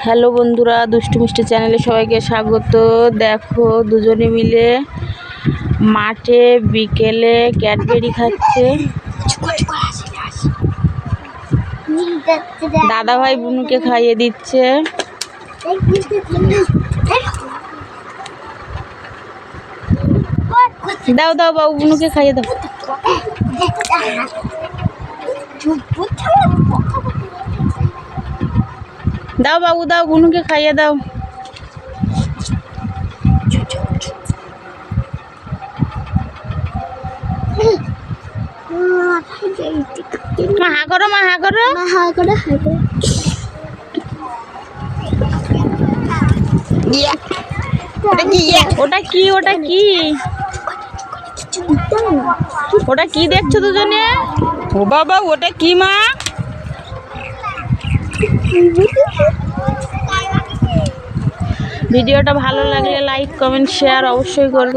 Hello বন্ধুরা, দুষ্টু মিষ্টি চ্যানেলে সবাইকে স্বাগত। দেখো দুজনে মিলে মাঠে বিকেলে ক্যাডবেরি খাচ্ছে। দাদা ভাই বুনুকে খাইয়ে দিচ্ছে। দাও দাও বাবু, বুনুকে খাইয়ে দাও। দাও বাবু দাও, বুনুকে খাইয়ে দাও। মা হা করো, মা হা করো, মা হা করো, হা করো। ওটা কি? ওটা কি? ওটা কি? ওটা কি দেখছো দুজনে? ও বাবা, ওটা কি মা? ভিডিওটা ভালো লাগলে লাইক কমেন্ট শেয়ার অবশ্যই করবে।